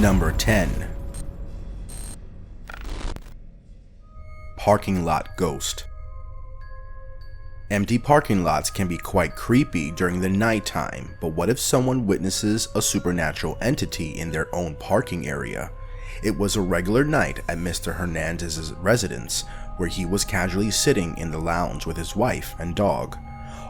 Number 10. Parking lot ghost. Empty parking lots can be quite creepy during the nighttime, but what if someone witnesses a supernatural entity in their own parking area? It was a regular night at Mr. Hernandez's residence, where he was casually sitting in the lounge with his wife and dog.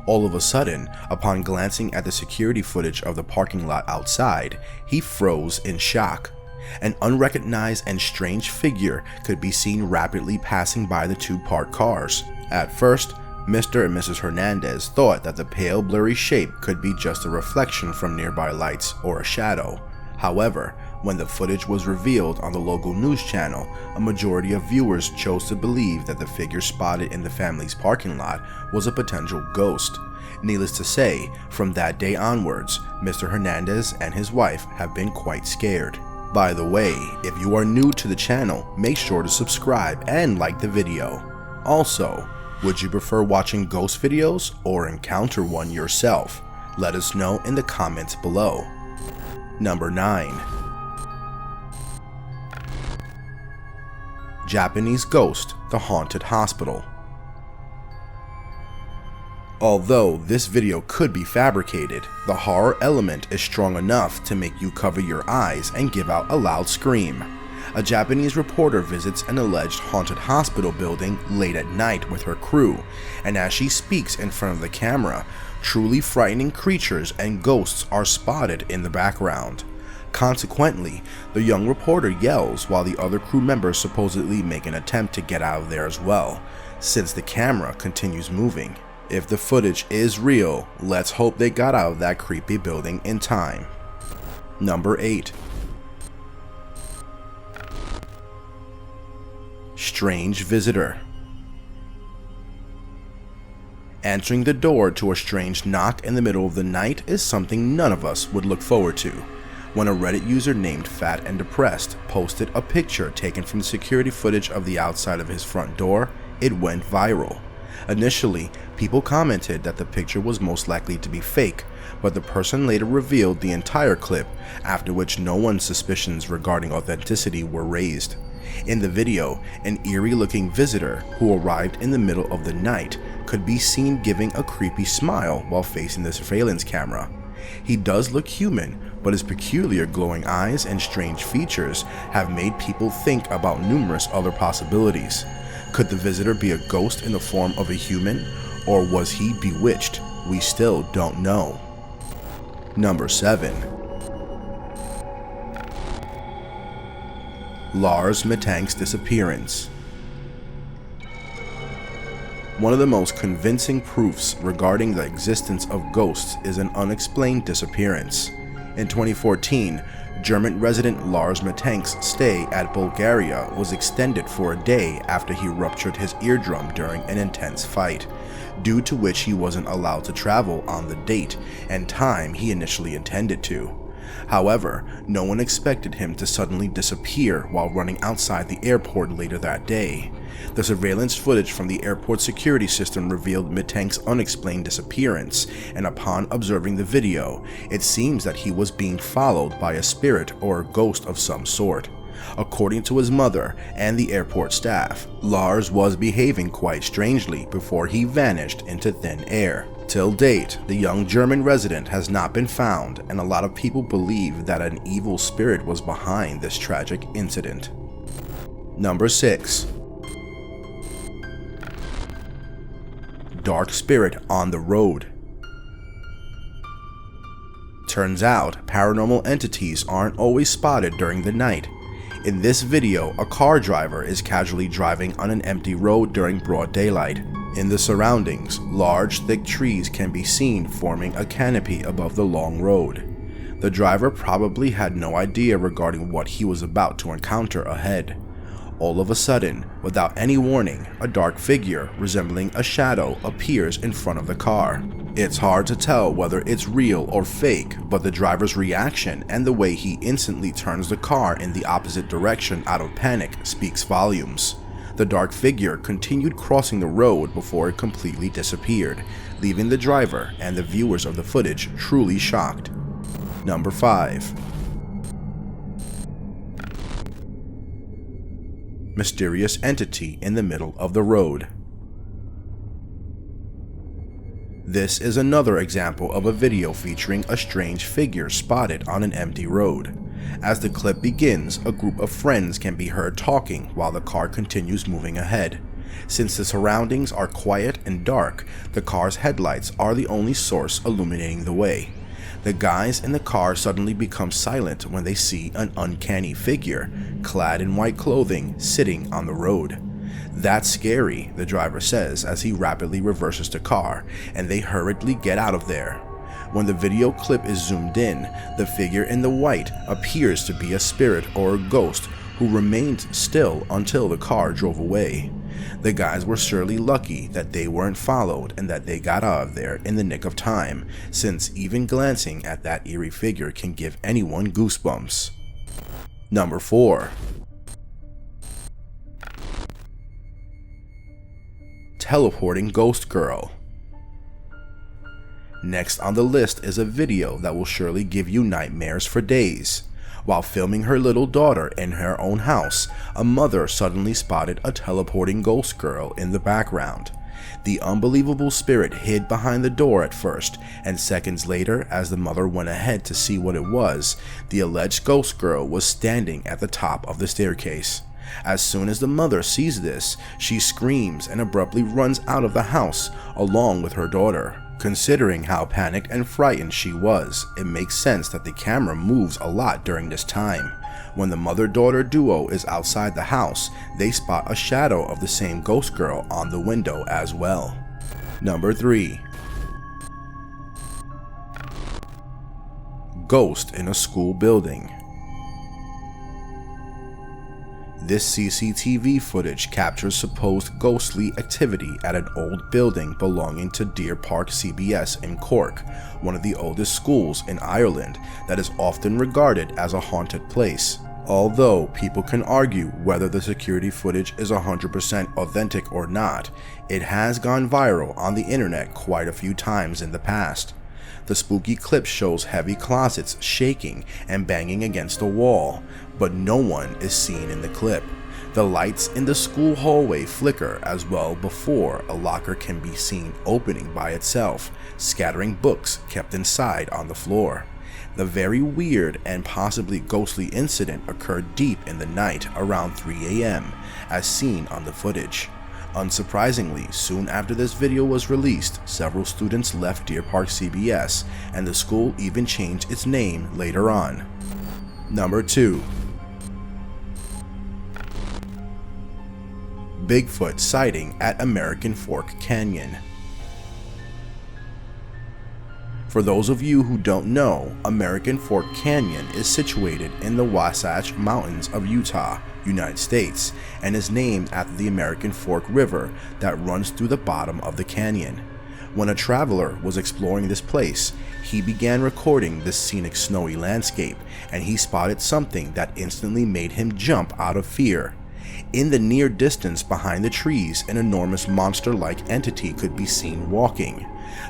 All of a sudden, upon glancing at the security footage of the parking lot outside, he froze in shock. An unrecognized and strange figure could be seen rapidly passing by the two parked cars. At first, Mr. and Mrs. Hernandez thought that the pale, blurry shape could be just a reflection from nearby lights or a shadow. However, when the footage was revealed on the local news channel, a majority of viewers chose to believe that the figure spotted in the family's parking lot was a potential ghost. Needless to say, from that day onwards, Mr. Hernandez and his wife have been quite scared. By the way, if you are new to the channel, make sure to subscribe and like the video. Also, would you prefer watching ghost videos or encounter one yourself? Let us know in the comments below. Number 9. Japanese Ghost, the Haunted Hospital. Although this video could be fabricated, the horror element is strong enough to make you cover your eyes and give out a loud scream. A Japanese reporter visits an alleged haunted hospital building late at night with her crew, and as she speaks in front of the camera, truly frightening creatures and ghosts are spotted in the background. Consequently, the young reporter yells while the other crew members supposedly make an attempt to get out of there as well, since the camera continues moving. If the footage is real, let's hope they got out of that creepy building in time. Number 8. Strange visitor. Answering the door to a strange knock in the middle of the night is something none of us would look forward to. When a Reddit user named Fat and Depressed posted a picture taken from the security footage of the outside of his front door, it went viral. Initially, people commented that the picture was most likely to be fake, but the person later revealed the entire clip, after which no one's suspicions regarding authenticity were raised. In the video, an eerie-looking visitor who arrived in the middle of the night could be seen giving a creepy smile while facing the surveillance camera. He does look human, but his peculiar glowing eyes and strange features have made people think about numerous other possibilities. Could the visitor be a ghost in the form of a human, or was he bewitched? We still don't know. Number 7. Lars MITTANK'S disappearance. One of the most convincing proofs regarding the existence of ghosts is an unexplained disappearance. In 2014, German resident Lars MITTANK'S stay at Bulgaria was extended for a day after he ruptured his eardrum during an intense fight, due to which he wasn't allowed to travel on the date and time he initially intended to. However, no one expected him to suddenly disappear while running outside the airport later that day. The surveillance footage from the airport security system revealed MITTANK'S unexplained disappearance, and upon observing the video, it seems that he was being followed by a spirit or a ghost of some sort. According to his mother and the airport staff, Lars was behaving quite strangely before he vanished into thin air. Till date, the young German resident has not been found, and a lot of people believe that an evil spirit was behind this tragic incident. Number 6. Dark spirit on the road. Turns out, paranormal entities aren't always spotted during the night. In this video, a car driver is casually driving on an empty road during broad daylight. In the surroundings, large, thick trees can be seen forming a canopy above the long road. The driver probably had no idea regarding what he was about to encounter ahead. All of a sudden, without any warning, a dark figure resembling a shadow appears in front of the car. It's hard to tell whether it's real or fake, but the driver's reaction and the way he instantly turns the car in the opposite direction out of panic speaks volumes. The dark figure continued crossing the road before it completely disappeared, leaving the driver and the viewers of the footage truly shocked. Number 5. mysterious entity in the middle of the road. This is another example of a video featuring a strange figure spotted on an empty road. As the clip begins, a group of friends can be heard talking while the car continues moving ahead. Since the surroundings are quiet and dark, the car's headlights are the only source illuminating the way. The guys in the car suddenly become silent when they see an uncanny figure, clad in white clothing, sitting on the road. "That's scary," the driver says as he rapidly reverses the car, and they hurriedly get out of there. When the video clip is zoomed in, the figure in the white appears to be a spirit or a ghost who remained still until the car drove away. The guys were surely lucky that they weren't followed and that they got out of there in the nick of time, since even glancing at that eerie figure can give anyone goosebumps. Number 4. Teleporting Ghost Girl. Next on the list is a video that will surely give you nightmares for days. While filming her little daughter in her own house, a mother suddenly spotted a teleporting ghost girl in the background. The unbelievable spirit hid behind the door at first, and seconds later, as the mother went ahead to see what it was, the alleged ghost girl was standing at the top of the staircase. As soon as the mother sees this, she screams and abruptly runs out of the house along with her daughter. Considering how panicked and frightened she was, it makes sense that the camera moves a lot during this time. When the mother-daughter duo is outside the house, they spot a shadow of the same ghost girl on the window as well. Number 3. Ghost in a school building. This CCTV footage captures supposed ghostly activity at an old building belonging to Deer Park CBS in Cork, one of the oldest schools in Ireland that is often regarded as a haunted place. Although people can argue whether the security footage is 100% authentic or not, it has gone viral on the internet quite a few times in the past. The spooky clip shows heavy closets shaking and banging against the wall, but no one is seen in the clip. The lights in the school hallway flicker as well before a locker can be seen opening by itself, scattering books kept inside on the floor. The very weird and possibly ghostly incident occurred deep in the night around 3 a.m. as seen on the footage. Unsurprisingly, soon after this video was released, several students left Deer Park CBS, and the school even changed its name later on. Number 2. Bigfoot sighting at American Fork Canyon. For those of you who don't know, American Fork Canyon is situated in the Wasatch Mountains of Utah, United States, and is named after the American Fork River that runs through the bottom of the canyon. When a traveler was exploring this place, he began recording this scenic snowy landscape, and he spotted something that instantly made him jump out of fear. In the near distance behind the trees, an enormous monster-like entity could be seen walking.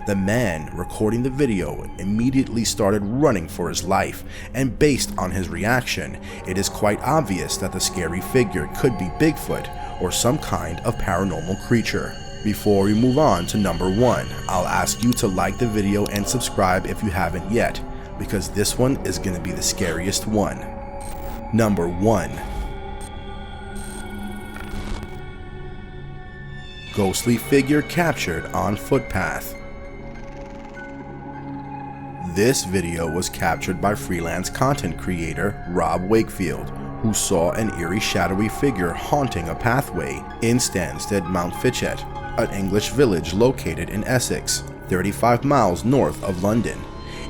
The man recording the video immediately started running for his life, and based on his reaction, it is quite obvious that the scary figure could be Bigfoot or some kind of paranormal creature. Before we move on to number 1, I'll ask you to like the video and subscribe if you haven't yet, because this one is going to be the scariest one. Number 1. Ghostly figure captured on footpath. This video was captured by freelance content creator Rob Wakefield, who saw an eerie shadowy figure haunting a pathway in Stansted Mount Fitchet, an English village located in Essex, 35 miles north of London.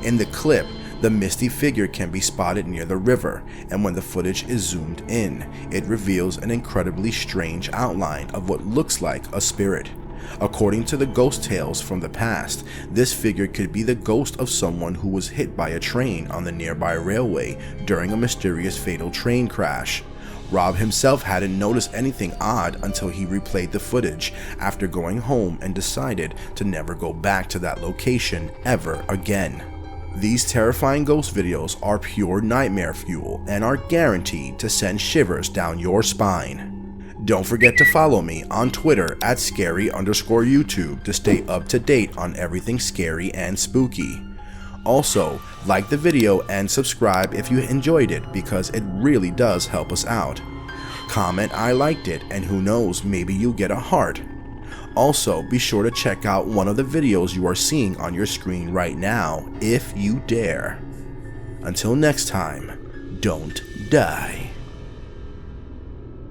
In the clip, the misty figure can be spotted near the river, and when the footage is zoomed in, it reveals an incredibly strange outline of what looks like a spirit. According to the ghost tales from the past, this figure could be the ghost of someone who was hit by a train on the nearby railway during a mysterious fatal train crash. Rob himself hadn't noticed anything odd until he replayed the footage after going home and decided to never go back to that location ever again. These terrifying ghost videos are pure nightmare fuel and are guaranteed to send shivers down your spine. Don't forget to follow me on Twitter at scary_YouTube to stay up to date on everything scary and spooky. Also, like the video and subscribe if you enjoyed it because it really does help us out. Comment I liked it and who knows, maybe you'll get a heart. Also, be sure to check out one of the videos you are seeing on your screen right now if you dare. Until next time, don't die.